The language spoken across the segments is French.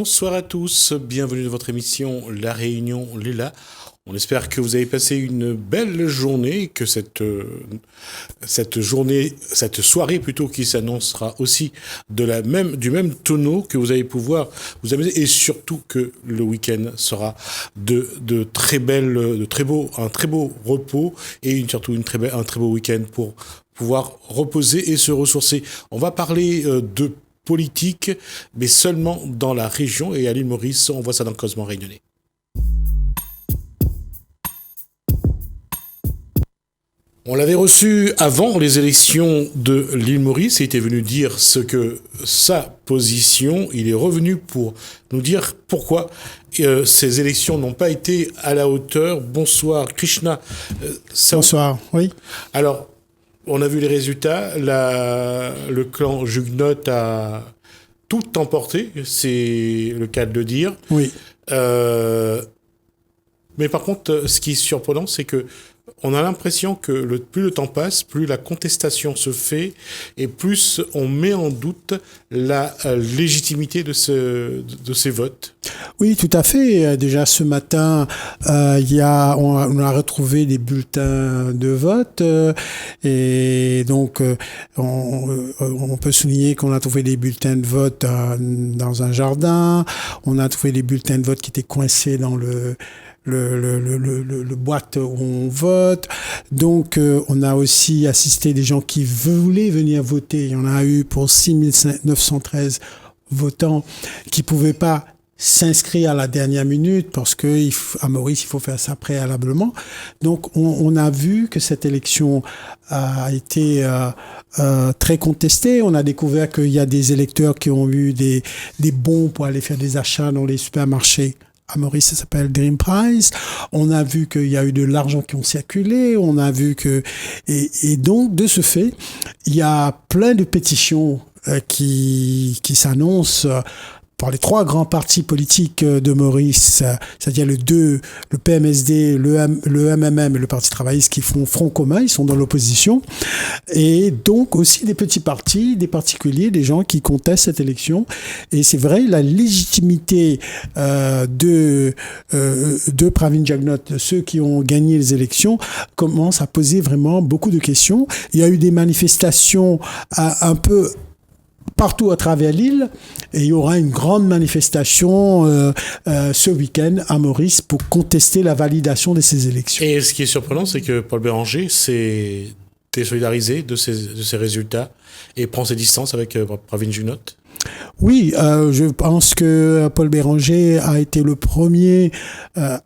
Bonsoir à tous, bienvenue dans votre émission La Réunion Léla. On espère que vous avez passé une belle journée, que cette soirée plutôt qui s'annoncera aussi du même tonneau, que vous allez pouvoir vous amuser, et surtout que le week-end sera un très beau repos et surtout un très beau week-end pour pouvoir reposer et se ressourcer. On va parler de politique, mais seulement dans la région et à l'île Maurice. On voit ça dans le Cosmo réunionnais. On l'avait reçu avant les élections de l'île Maurice. Il était venu dire ce que sa position. Il est revenu pour nous dire pourquoi ces élections n'ont pas été à la hauteur. Bonsoir Krishna. Bonsoir, oui. Alors, on a vu les résultats. Le clan Jugnot a tout emporté, c'est le cas de le dire. Oui. Mais par contre, ce qui est surprenant, c'est que on a l'impression que plus le temps passe, plus la contestation se fait et plus on met en doute la légitimité de ces votes. Oui, tout à fait. Déjà ce matin, on a retrouvé des bulletins de vote et donc on peut souligner qu'on a trouvé des bulletins de vote dans un jardin. On a trouvé des bulletins de vote qui étaient coincés dans le boîte où on vote. Donc, on a aussi assisté des gens qui voulaient venir voter. Il y en a eu pour 6913 votants qui pouvaient pas s'inscrire à la dernière minute parce que à Maurice, il faut faire ça préalablement. Donc, on a vu que cette élection a été très contestée. On a découvert qu'il y a des électeurs qui ont eu des bons pour aller faire des achats dans les supermarchés. À Maurice, ça s'appelle Dream Prize. On a vu qu'il y a eu de l'argent qui ont circulé. On a vu que et donc de ce fait, il y a plein de pétitions qui s'annoncent par les trois grands partis politiques de Maurice, c'est-à-dire le PMSD, le MMM et le Parti travailliste qui font front commun, ils sont dans l'opposition. Et donc aussi des petits partis, des particuliers, des gens qui contestent cette élection. Et c'est vrai, la légitimité de Pravin Jagnot, ceux qui ont gagné les élections, commence à poser vraiment beaucoup de questions. Il y a eu des manifestations un peu partout à travers l'île, et il y aura une grande manifestation ce week-end à Maurice pour contester la validation de ces élections. Et ce qui est surprenant, c'est que Paul Béranger s'est désolidarisé de ces résultats et prend ses distances avec Pravin Jagnot. Oui, je pense que Paul Béranger a été le premier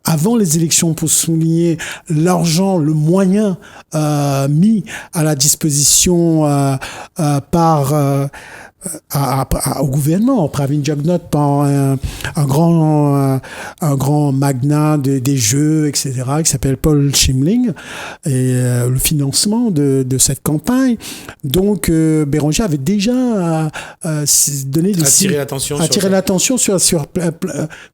avant les élections pour souligner l'argent, le moyen mis à la disposition par au gouvernement. Pravin Jagnot, par un grand magnat des jeux, etc., qui s'appelle Paul Chimling, et le financement de cette campagne. Donc, Béranger avait déjà donné des attirer l'attention sur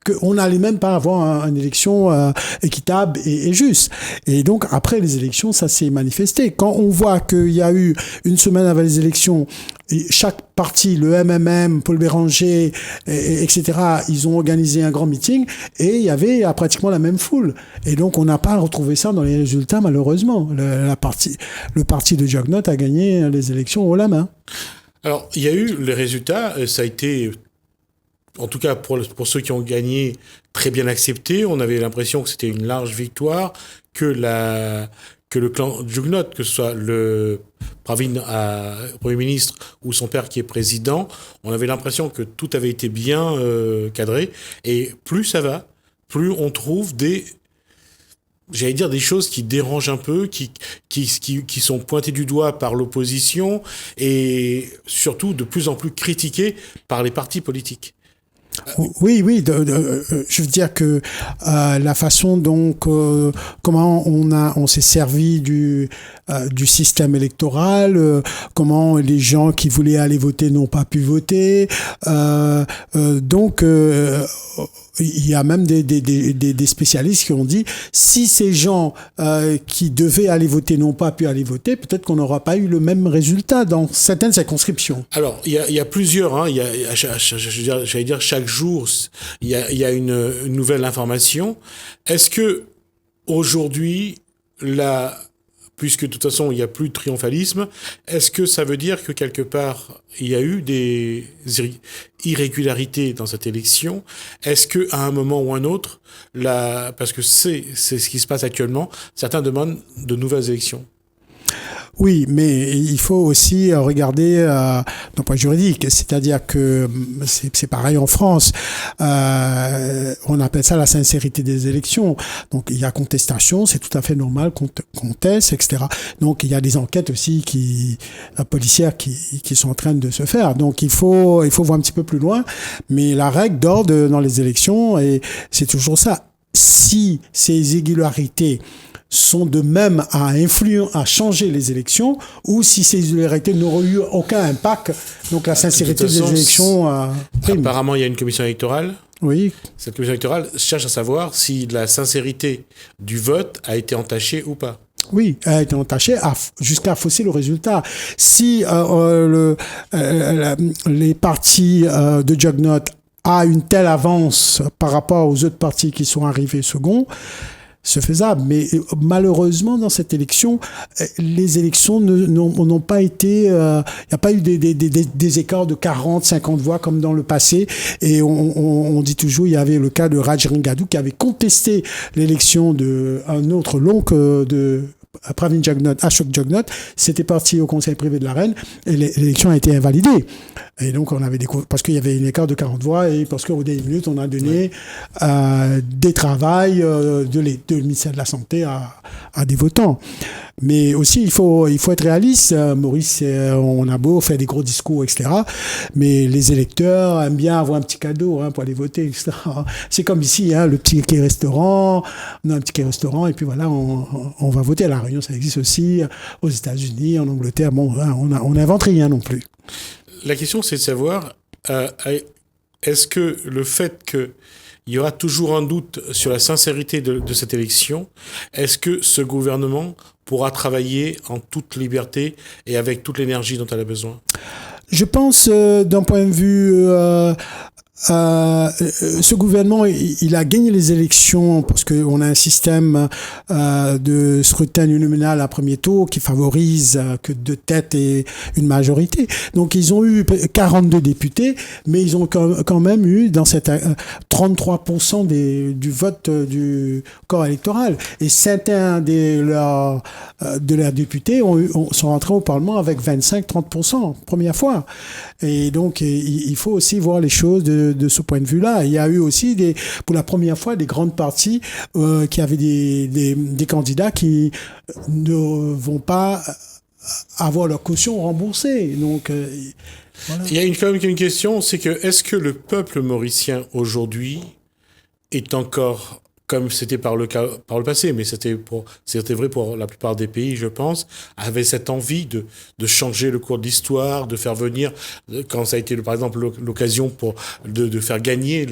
qu'on n'allait même pas avoir une élection équitable et juste. Et donc, après les élections, ça s'est manifesté. Quand on voit qu'il y a eu une semaine avant les élections, chaque parti, le MMM, Paul Béranger, etc., ils ont organisé un grand meeting et il y avait pratiquement la même foule. Et donc, on n'a pas retrouvé ça dans les résultats, malheureusement. Le parti de Jagnot a gagné les élections haut la main. Alors, il y a eu les résultats, ça a été, en tout cas pour ceux qui ont gagné, très bien accepté. On avait l'impression que c'était une large victoire, que le clan Jugnot, que ce soit le Pravin Premier ministre ou son père qui est président, on avait l'impression que tout avait été bien cadré. Et plus ça va, plus on trouve des choses qui dérangent un peu, qui sont pointées du doigt par l'opposition et surtout de plus en plus critiquées par les partis politiques. Oui, je veux dire que la façon dont comment on s'est servi du système électoral, comment les gens qui voulaient aller voter n'ont pas pu voter, donc il y a même des spécialistes qui ont dit si ces gens qui devaient aller voter n'ont pas pu aller voter, peut-être qu'on n'aura pas eu le même résultat dans certaines circonscriptions. Alors il y a plusieurs, j'allais dire chaque chaque jour, il y a une nouvelle information. Est-ce que aujourd'hui, puisque de toute façon il n'y a plus de triomphalisme, est-ce que ça veut dire que quelque part il y a eu des irrégularités dans cette élection? Est-ce que à un moment ou un autre, parce que c'est ce qui se passe actuellement, certains demandent de nouvelles élections? Oui, mais il faut aussi regarder d'un point juridique, c'est-à-dire que c'est pareil en France. On appelle ça la sincérité des élections. Donc il y a contestation, c'est tout à fait normal qu'on conteste, etc. Donc il y a des enquêtes aussi policières qui sont en train de se faire. Donc il faut voir un petit peu plus loin. Mais la règle d'ordre dans les élections, et c'est toujours ça. Si ces irrégularités sont de même à changer les élections, ou si ces irrégularités n'auraient eu aucun impact, donc la sincérité des élections prime. Apparemment, il y a une commission électorale. Oui. Cette commission électorale cherche à savoir si la sincérité du vote a été entachée ou pas. Oui, elle a été entachée jusqu'à fausser le résultat. Si les partis de Juggernaut a une telle avance par rapport aux autres partis qui sont arrivés second, c'est faisable. Mais malheureusement, dans cette élection, les élections n'ont pas été... Il n'y a pas eu des écarts de 40, 50 voix comme dans le passé. Et on dit toujours, il y avait le cas de Rajringadou qui avait contesté l'élection d'un autre l'oncle de Pravin Juggernaut, Ashok Juggernaut. C'était parti au conseil privé de la reine et l'élection a été invalidée. Et donc, on avait parce qu'il y avait un écart de 40 voix et parce qu'au dernier minute, on a donné des travails de ministère de la Santé à des votants. Mais aussi, il faut être réaliste. Maurice, on a beau faire des gros discours, etc. Mais les électeurs aiment bien avoir un petit cadeau pour aller voter, etc. C'est comme ici, le petit restaurant. On a un petit restaurant et puis voilà, on va voter. À La Réunion, ça existe aussi. Aux États-Unis, en Angleterre, bon, on n'invente rien non plus. La question, c'est de savoir, est-ce que le fait qu'il y aura toujours un doute sur la sincérité de cette élection, est-ce que ce gouvernement pourra travailler en toute liberté et avec toute l'énergie dont elle a besoin? Je pense, d'un point de vue... ce gouvernement, il a gagné les élections parce qu'on a un système de scrutin uninominal à premier tour qui favorise que deux têtes et une majorité. Donc ils ont eu 42 députés, mais ils ont quand même eu dans cette 33% du vote du corps électoral. Et certains de leurs députés sont rentrés au Parlement avec 25-30%, première fois. Et donc il faut aussi voir les choses de ce point de vue-là. Il y a eu aussi pour la première fois des grandes parties qui avaient des candidats qui ne vont pas avoir leur caution remboursée. Donc, voilà. Il y a quand même une question, c'est que est-ce que le peuple mauricien aujourd'hui est encore, comme c'était par le passé, mais c'était vrai pour la plupart des pays, je pense, avait cette envie de changer le cours de l'histoire, de faire venir, quand ça a été par exemple l'occasion de faire gagner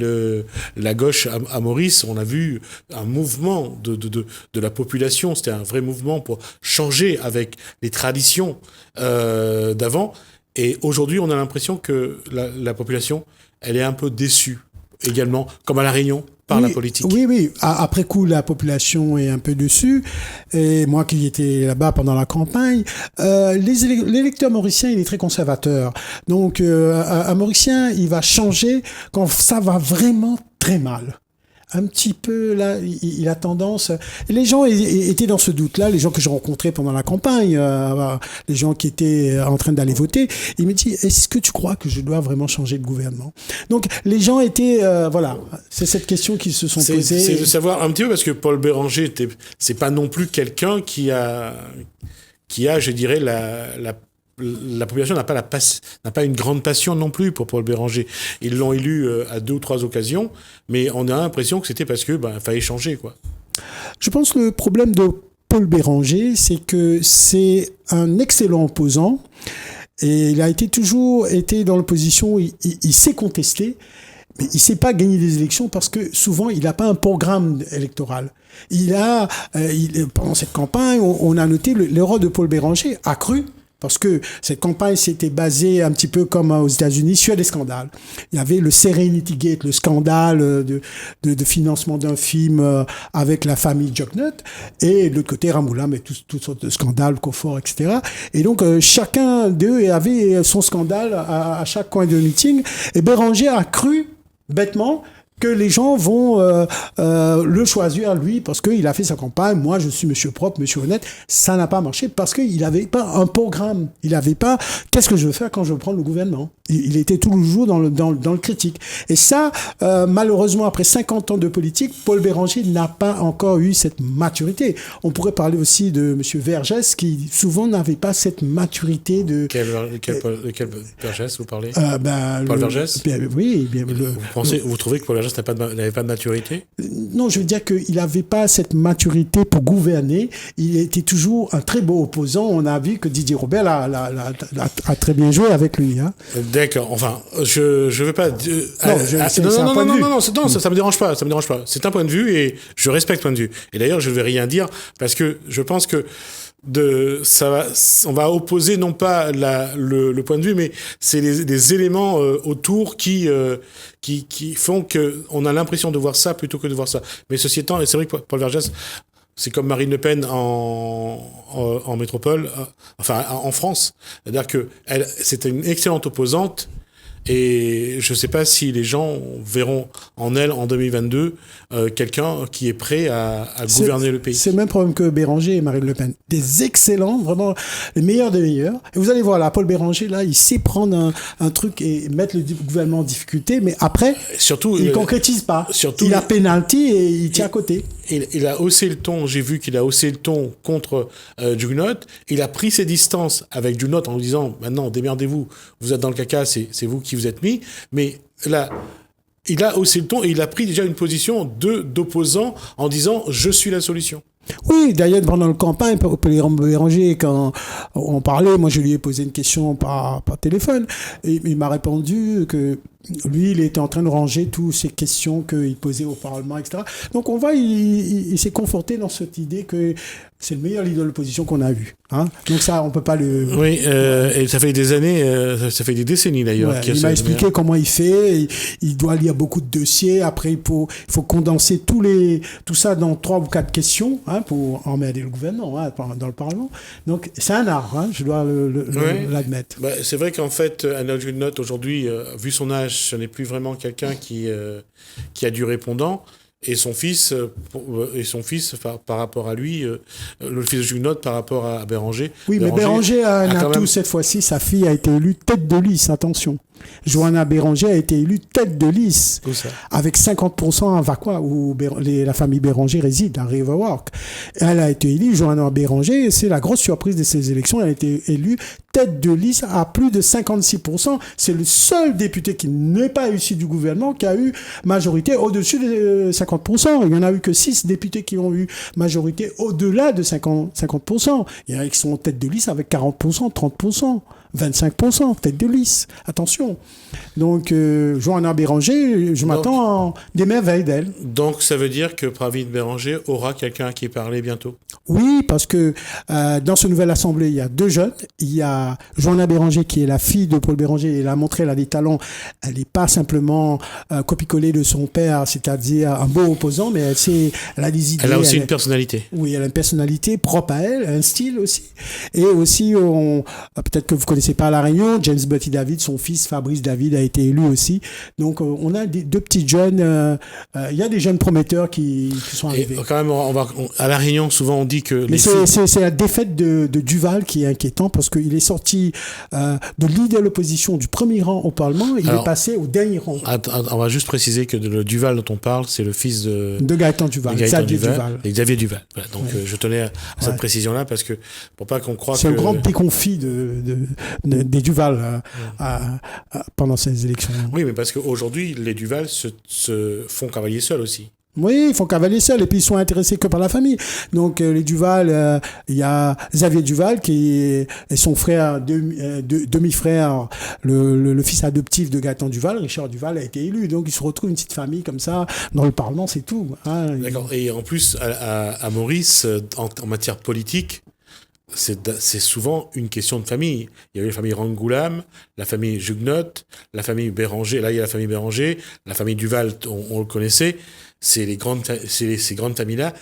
la gauche à Maurice, on a vu un mouvement de la population, c'était un vrai mouvement pour changer avec les traditions d'avant. Et aujourd'hui, on a l'impression que la population, elle est un peu déçue également, comme à La Réunion, par la politique. Oui. Après coup, la population est un peu déçue. Et moi qui étais là-bas pendant la campagne, l'électeur mauricien, il est très conservateur. Donc, un Mauricien, il va changer quand ça va vraiment très mal. Un petit peu, là, il a tendance... Les gens étaient dans ce doute-là, les gens que j'ai rencontrés pendant la campagne, les gens qui étaient en train d'aller voter. Ils me disent, est-ce que tu crois que je dois vraiment changer de gouvernement? Donc, les gens étaient... voilà, c'est cette question qu'ils se sont posées. C'est de savoir un petit peu, parce que Paul Béranger, c'est pas non plus quelqu'un qui a, je dirais, la population n'a pas une grande passion non plus pour Paul Béranger. Ils l'ont élu à 2 ou 3 occasions, mais on a l'impression que c'était parce que fallait changer, quoi. Je pense que le problème de Paul Béranger, c'est que c'est un excellent opposant et il a toujours été dans l'opposition. Il sait contester, mais il sait pas gagner des élections parce que souvent il n'a pas un programme électoral. Pendant cette campagne, on a noté l'erreur de Paul Béranger accrue. Parce que cette campagne s'était basée un petit peu comme aux États-Unis sur des scandales. Il y avait le Serenity Gate, le scandale de financement d'un film avec la famille Jugnutt, et de l'autre côté Ramoula, mais toutes sortes de scandales, Confort, etc. Et donc chacun d'eux avait son scandale à chaque coin de meeting. Et Béranger a cru bêtement que les gens vont le choisir lui parce qu'il a fait sa campagne. Moi, je suis monsieur propre, monsieur honnête. Ça n'a pas marché parce qu'il n'avait pas un programme. Il n'avais pas qu'est-ce que je veux faire quand je veux prendre le gouvernement. Il était toujours dans le critique. Et ça, malheureusement, après 50 ans de politique, Paul Béranger n'a pas encore eu cette maturité. On pourrait parler aussi de monsieur Vergès qui souvent n'avait pas cette maturité de... Quel Vergès vous parlez Paul Vergès oui. Vous trouvez que Paul Vergès n'avait pas de maturité? Non, je veux dire qu'il n'avait pas cette maturité pour gouverner. Il était toujours un très beau opposant. On a vu que Didier Robert a très bien joué avec lui. Hein. D'accord. Enfin, je veux pas. Non, ça me dérange pas. Ça me dérange pas. C'est un point de vue et je respecte ce point de vue. Et d'ailleurs, je ne vais rien dire parce que je pense que on va opposer non pas le point de vue, mais c'est les éléments autour qui font que on a l'impression de voir ça plutôt que de voir ça. Mais ceci étant, et c'est vrai que Paul Vergès, c'est comme Marine Le Pen en métropole, en France. C'est-à-dire que c'était une excellente opposante. Et je ne sais pas si les gens verront en elle, en 2022, quelqu'un qui est prêt à gouverner le pays. C'est le même problème que Béranger et Marine Le Pen. Des excellents, vraiment les meilleurs des meilleurs. Et vous allez voir, là, Paul Béranger, là, il sait prendre un truc et mettre le gouvernement en difficulté, mais après, surtout, il ne concrétise pas. Il a pénalty et il tient à côté. Il a haussé le ton, j'ai vu qu'il a haussé le ton contre Jugnutt. Il a pris ses distances avec Jugnutt en lui disant « Maintenant, démerdez-vous, vous êtes dans le caca, c'est vous qui vous êtes mis ». Mais là, il a haussé le ton et il a pris déjà une position d'opposant en disant « Je suis la solution ». Oui, d'ailleurs, pendant la campagne, Paul Béranger, quand on parlait, moi je lui ai posé une question par téléphone, et il m'a répondu que lui, il était en train de ranger toutes ces questions qu'il posait au Parlement, etc. Donc on voit, il s'est conforté dans cette idée que c'est le meilleur leader de l'opposition qu'on a eu. Hein. Donc ça, on peut pas le... Oui, et ça fait des années, ça fait des décennies d'ailleurs. Ouais, il m'a expliqué comment il fait. Il doit lire beaucoup de dossiers. Après, il faut condenser tout ça dans 3 ou 4 questions pour emmerder le gouvernement dans le Parlement. Donc c'est un art, je dois l'admettre. C'est vrai qu'en fait, Anna Jugnutt, aujourd'hui, vu son âge, ce n'est plus vraiment quelqu'un qui a du répondant. Et son fils par rapport à lui, le fils de Jugnutt par rapport à Béranger. Oui, mais Béranger a un atout cette fois-ci. Sa fille a été élue tête de liste, attention. Johanna Béranger a été élue tête de liste. Où ça ? Avec 50% à Vacois, où la famille Béranger réside, à Riverwalk. Elle a été élue, Johanna Béranger, c'est la grosse surprise de ces élections, elle a été élue tête de liste à plus de 56%. C'est le seul député qui n'est pas issu du gouvernement qui a eu majorité au-dessus de 50%. Il n'y en a eu que 6 députés qui ont eu majorité au-delà de 50%. Il y en a qui sont tête de liste avec 40%, 30%. 25% tête de liste. Attention. Donc, Johanna Béranger, je m'attends à des merveilles d'elle. Donc, ça veut dire que Pravin Béranger aura quelqu'un à qui parler bientôt? Oui, parce que dans ce nouvelle assemblée, il y a 2 jeunes. Il y a Johanna Béranger, qui est la fille de Paul Béranger. Elle a montré, elle a des talents. Elle n'est pas simplement copie-collée de son père, c'est-à-dire un beau opposant, mais elle a des idées. Elle a aussi une personnalité. Oui, elle a une personnalité propre à elle, un style aussi. Et aussi, peut-être que vous connaissez pas à La Réunion, James Butty David, son fils Fabrice David a été élu aussi. Donc on a 2 petits jeunes. Il y a des jeunes prometteurs qui sont arrivés. Et quand même, à La Réunion, souvent on dit que. Mais c'est la défaite de Duval qui est inquiétant parce qu'il est sorti de leader de l'opposition du premier rang au Parlement. Il est passé au dernier rang. On va juste préciser que le Duval dont on parle, c'est le fils de Gaëtan Duval. Xavier Duval. Voilà, donc je tenais à cette précision-là parce que pour pas qu'on croie que. C'est un grand déconfit des Duval pendant ces élections. Oui, mais parce qu'aujourd'hui, les Duval se font cavalier seuls aussi. Oui, ils font cavalier seuls et puis ils sont intéressés que par la famille. Donc les Duval, il y a Xavier Duval qui est son frère, demi-frère, le fils adoptif de Gaëtan Duval, Richard Duval, a été élu. Donc ils se retrouvent une petite famille comme ça dans le Parlement, c'est tout. D'accord. Et en plus, à Maurice, en matière politique, c'est souvent une question de famille. Il y avait la famille Rangoulam, la famille Jugnot, la famille Béranger. Là, il y a la famille Béranger, la famille Duval, on le connaissait. C'est ces grandes familles-là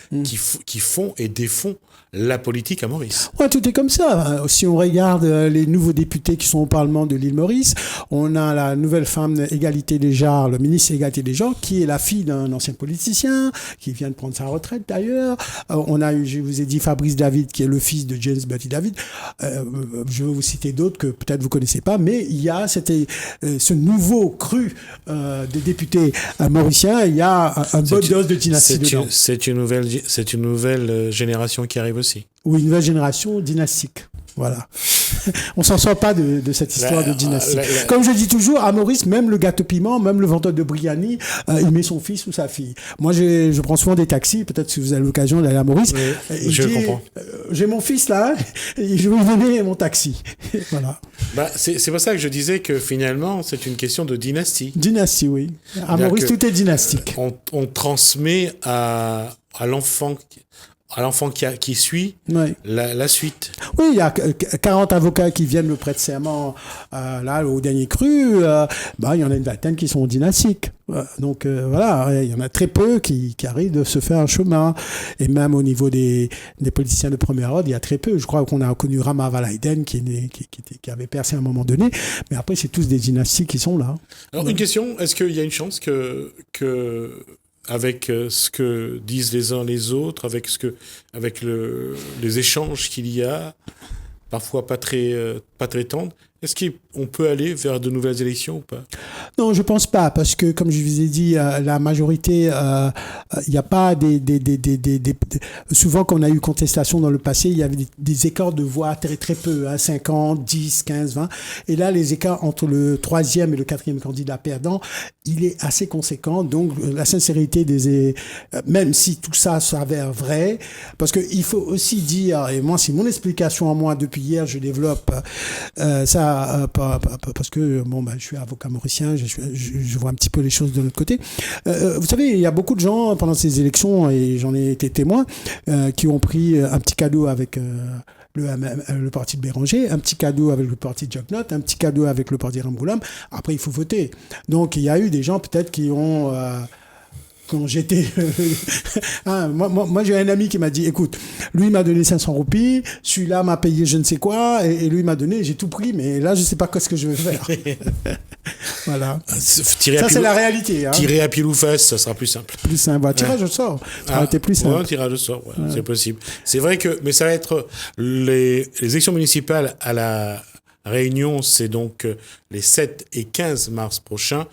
qui font et défont la politique à Maurice. Ouais, tout est comme ça. Si on regarde les nouveaux députés qui sont au Parlement de l'île Maurice, on a la nouvelle femme Égalité des genres, le ministre Égalité des genres, qui est la fille d'un ancien politicien, qui vient de prendre sa retraite d'ailleurs. On a eu, je vous ai dit, Fabrice David, qui est le fils de James Bertie David. Je vais vous citer d'autres que peut-être vous connaissez pas, mais il y a ce nouveau cru de députés mauriciens. Il y a un bonne dose de dynastie dedans. C'est une nouvelle génération qui arrive aussi. Oui, une nouvelle génération dynastique. Voilà. On s'en sort pas de cette histoire de dynastie. Comme je dis toujours, à Maurice, même le gâteau piment, même le vendeur de Briani, il met son fils ou sa fille. Moi, je prends souvent des taxis, peut-être si vous avez l'occasion d'aller à Maurice. Oui, je comprends. J'ai mon fils là, et je vais vous donner mon taxi. Voilà. C'est pour ça que je disais que finalement, c'est une question de dynastie. Dynastie, oui. À Maurice, tout est dynastique. On transmet à l'enfant qui suit la suite. Oui, il y a 40 avocats qui viennent le prêter serment là au dernier cru. Il y en a une vingtaine qui sont dynastiques. Donc voilà, il y en a très peu qui arrivent de se faire un chemin. Et même au niveau des politiciens de premier ordre, il y a très peu. Je crois qu'on a connu Rama Valaiden qui avait percé à un moment donné. Mais après, c'est tous des dynasties qui sont là. Alors, une question, est-ce qu'il y a une chance que avec ce que disent les uns les autres, avec les échanges qu'il y a, parfois pas très tendres, est-ce qu'on peut aller vers de nouvelles élections ou pas? Non, je pense pas, parce que comme je vous ai dit, la majorité, il n'y a pas souvent quand on a eu contestation dans le passé, il y avait des écarts de voix très très peu, 50, 10, 15, 20. Et là, les écarts entre le troisième et le quatrième candidat perdant, il est assez conséquent. Donc, la sincérité même si tout ça s'avère vrai, parce que il faut aussi dire, et moi, c'est mon explication à moi depuis hier, je développe ça. Parce que je suis avocat mauricien, je vois un petit peu les choses de l'autre côté. Vous savez, il y a beaucoup de gens pendant ces élections, et j'en ai été témoin, qui ont pris un petit cadeau avec le parti de Béranger, un petit cadeau avec le parti de Jugnot, un petit cadeau avec le parti Rangoulam. Après, il faut voter. Donc, il y a eu des gens peut-être qui ont... quand j'étais... moi, j'ai un ami qui m'a dit, écoute, lui m'a donné 500 roupies, celui-là m'a payé je ne sais quoi, et lui m'a donné, j'ai tout pris, mais là, je ne sais pas ce que je vais faire. Voilà. Ça, c'est la réalité. Tirer à pile ou face, ça sera plus simple. Plus simple. Tirage au sort. Ça aurait été plus simple. Ouais, tirage au sort, c'est possible. C'est vrai mais ça va être les élections municipales à la Réunion, c'est donc les 7 et 15 mars prochains.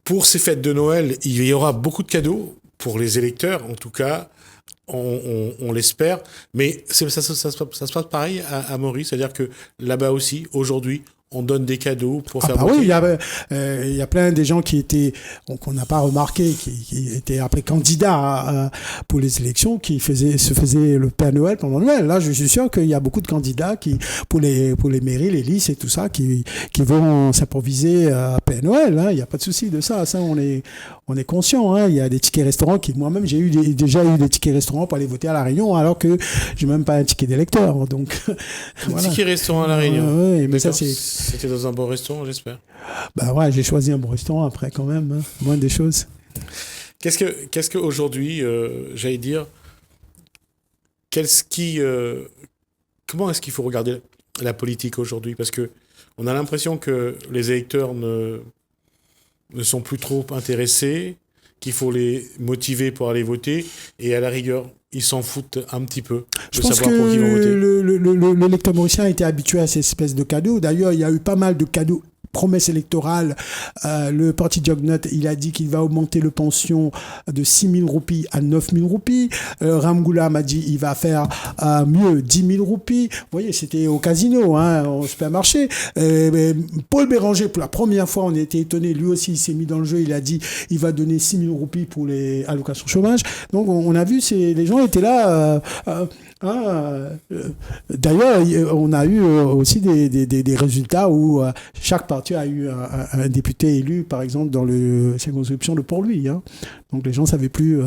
Pour ces fêtes de Noël, il y aura beaucoup de cadeaux pour les électeurs, en tout cas, on l'espère. Mais ça se passe pareil à Maurice, c'est-à-dire que là-bas aussi, aujourd'hui, on donne des cadeaux pour faire voter. Oui, il y a plein de gens qu'on n'a pas remarqué, qui étaient après candidats pour les élections, qui se faisaient le Père Noël pendant Noël. Là, je suis sûr qu'il y a beaucoup de candidats pour les mairies, les listes et tout ça, qui vont s'improviser à Père Noël. Il n'y a pas de souci de ça. Ça, on est conscient. Il y a des tickets restaurants moi-même, j'ai déjà eu des tickets restaurants pour aller voter à La Réunion, alors que j'ai même pas un ticket d'électeur. Donc, voilà. Ticket restaurant à La Réunion. Oui, mais ça, C'était dans un bon restaurant, j'espère. J'ai choisi un bon restaurant après, quand même. Moins des choses. Qu'est-ce que aujourd'hui, j'allais dire, comment est-ce qu'il faut regarder la politique aujourd'hui? Parce que on a l'impression que les électeurs ne sont plus trop intéressés, qu'il faut les motiver pour aller voter, et à la rigueur, ils s'en foutent un petit peu de savoir pour qui ils vont voter. L'électeur mauricien a été habitué à ces espèces de cadeaux. D'ailleurs, il y a eu pas mal de cadeaux, promesses électorales. Le parti Jugnot, il a dit qu'il va augmenter le pension de 6 000 roupies à 9 000 roupies. Rangoulam a dit qu'il va faire mieux 10 000 roupies. Vous voyez, c'était au casino, au supermarché. Paul Béranger, pour la première fois, on a été étonnés. Lui aussi, il s'est mis dans le jeu. Il a dit qu'il va donner 6 000 roupies pour les allocations chômage. Donc, on a vu, les gens étaient là... D'ailleurs, on a eu aussi des résultats où chaque parti a eu un député élu, par exemple, dans la circonscription de Port-Louis. Donc les gens ne savaient plus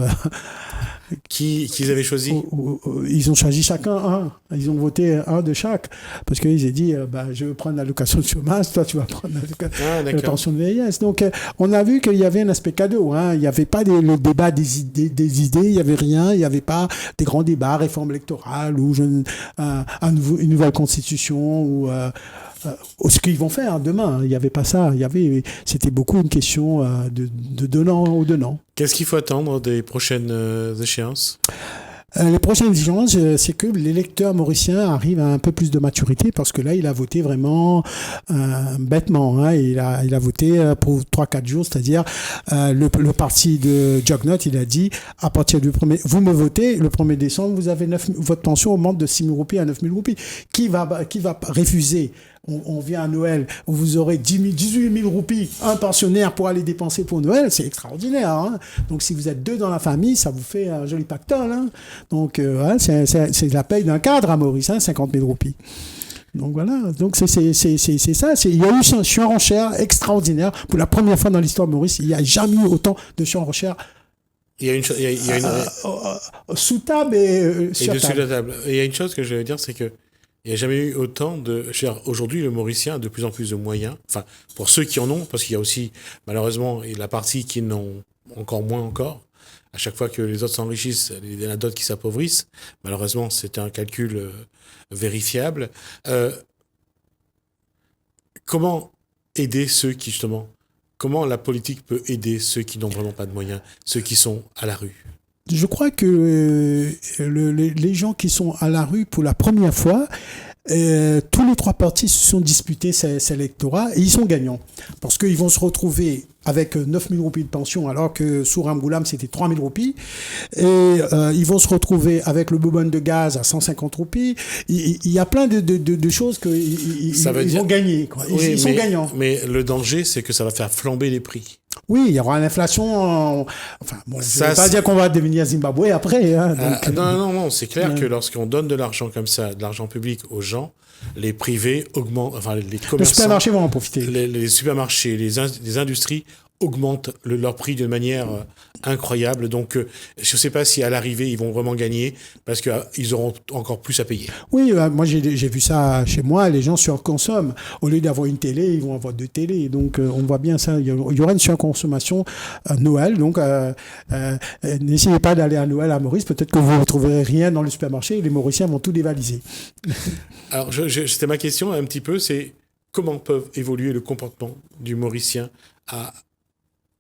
qu'ils avaient choisi. Ils ont choisi chacun un. Ils ont voté un de chaque. Parce qu'ils ont dit, je vais prendre l'allocation de chômage, toi tu vas prendre la pension de vieillesse. Donc on a vu qu'il y avait un aspect cadeau. Hein. Il n'y avait pas le débat des idées, il n'y avait rien. Il n'y avait pas des grands débats, réforme électorale ou une nouvelle constitution ou ce qu'ils vont faire demain. Il n'y avait pas ça. C'était beaucoup une question de donnant au donnant. Qu'est-ce qu'il faut attendre des prochaines échéances ? Les prochaines échéances, c'est que l'électeur mauricien arrive à un peu plus de maturité parce que là, il a voté vraiment bêtement. Hein. Il a voté pour 3-4 jours, c'est-à-dire le parti de Juggernaut, il a dit à partir du vous me votez, le 1er décembre, vous avez votre pension augmente de 6 000 roupies à 9 000 roupies. Qui va refuser? On vient à Noël, vous aurez 18 000 roupies, un pensionnaire pour aller dépenser pour Noël, c'est extraordinaire. Hein. Donc si vous êtes 2 dans la famille, ça vous fait un joli pactole. Hein. Donc c'est la paye d'un cadre à Maurice, 50 000 roupies. Donc voilà, donc c'est ça. Il y a eu un surenchère extraordinaire. Pour la première fois dans l'histoire de Maurice, il n'y a jamais eu autant de surenchère. Il y a sous table et sur dessus de la table. Et il y a une chose que je veux dire, c'est que il n'y a jamais eu autant de... Aujourd'hui, le Mauricien a de plus en plus de moyens. Enfin, pour ceux qui en ont, parce qu'il y a aussi, malheureusement, la partie qui n'ont encore moins encore. À chaque fois que les autres s'enrichissent, il y en a d'autres qui s'appauvrissent. Malheureusement, c'est un calcul vérifiable. Comment aider ceux qui, justement... Comment la politique peut aider ceux qui n'ont vraiment pas de moyens, ceux qui sont à la rue ? Je crois que les gens qui sont à la rue pour la première fois, tous les 3 partis se sont disputés cet électorat et ils sont gagnants. Parce qu'ils vont se retrouver avec 9 000 roupies de pension alors que sous Ramgoulam c'était 3 000 roupies. Et ils vont se retrouver avec le bobon de gaz à 150 roupies. Il y a plein de choses qu'ils vont gagner. Quoi. Ils sont gagnants. Mais le danger, c'est que ça va faire flamber les prix. Oui, il y aura l'inflation. Enfin, bon, je ne vais pas dire qu'on va devenir Zimbabwe après. Hein, donc... Non, c'est clair que lorsqu'on donne de l'argent comme ça, de l'argent public aux gens, les privés augmentent, enfin les commerçants... Les supermarchés vont en profiter. Les supermarchés, les industries augmentent leur prix de manière incroyable. Donc, je ne sais pas si à l'arrivée, ils vont vraiment gagner parce qu'ils auront encore plus à payer. Oui, moi, j'ai vu ça chez moi. Les gens surconsomment. Au lieu d'avoir une télé, ils vont avoir 2 télés. Donc, on voit bien ça. Il y aura une surconsommation à Noël. Donc, n'essayez pas d'aller à Noël à Maurice. Peut-être que vous ne retrouverez rien dans le supermarché et les Mauriciens vont tout dévaliser. Alors, c'était ma question un petit peu. C'est comment peuvent évoluer le comportement du Mauricien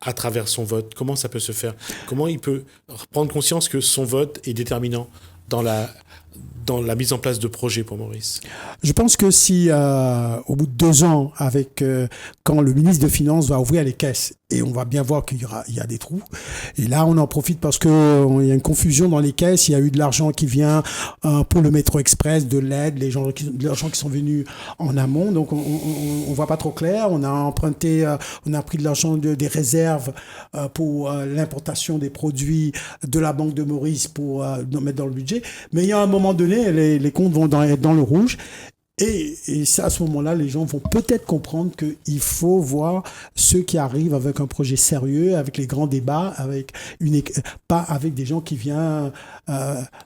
à travers son vote? Comment ça peut se faire? Comment il peut prendre conscience que son vote est déterminant dans la mise en place de projets pour Maurice? Je pense que si, au bout de 2 ans, quand le ministre de Finances va ouvrir les caisses, et on va bien voir qu'il y a des trous, et là on en profite parce qu'il y a une confusion dans les caisses, il y a eu de l'argent qui vient pour le métro express, de l'aide, de l'argent qui sont venus en amont, donc on voit pas trop clair, on a emprunté, on a pris de l'argent des réserves pour l'importation des produits de la Banque de Maurice pour mettre dans le budget, mais il y a un moment donné, les comptes vont être dans le rouge. Et c'est à ce moment-là, les gens vont peut-être comprendre qu'il faut voir ceux qui arrivent avec un projet sérieux, avec les grands débats, pas avec des gens qui viennent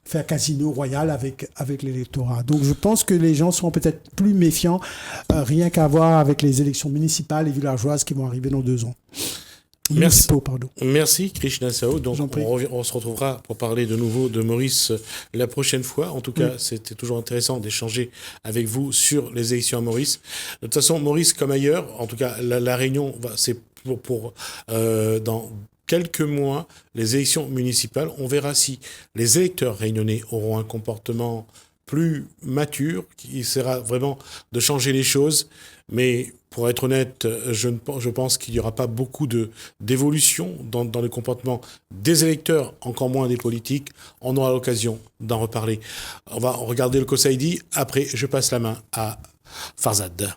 faire casino royal avec l'électorat. Donc je pense que les gens seront peut-être plus méfiants, rien qu'à voir avec les élections municipales et villageoises qui vont arriver dans 2 ans. Merci Krishna Sao. Donc on se retrouvera pour parler de nouveau de Maurice la prochaine fois. En tout cas, c'était toujours intéressant d'échanger avec vous sur les élections à Maurice. De toute façon, Maurice comme ailleurs, en tout cas la Réunion, c'est pour dans quelques mois les élections municipales. On verra si les électeurs réunionnais auront un comportement plus mature, qui essaiera vraiment de changer les choses. Mais pour être honnête, je pense qu'il n'y aura pas beaucoup d'évolution dans le comportement des électeurs, encore moins des politiques. On aura l'occasion d'en reparler. On va regarder le COSAIDI. Après, je passe la main à Farzad.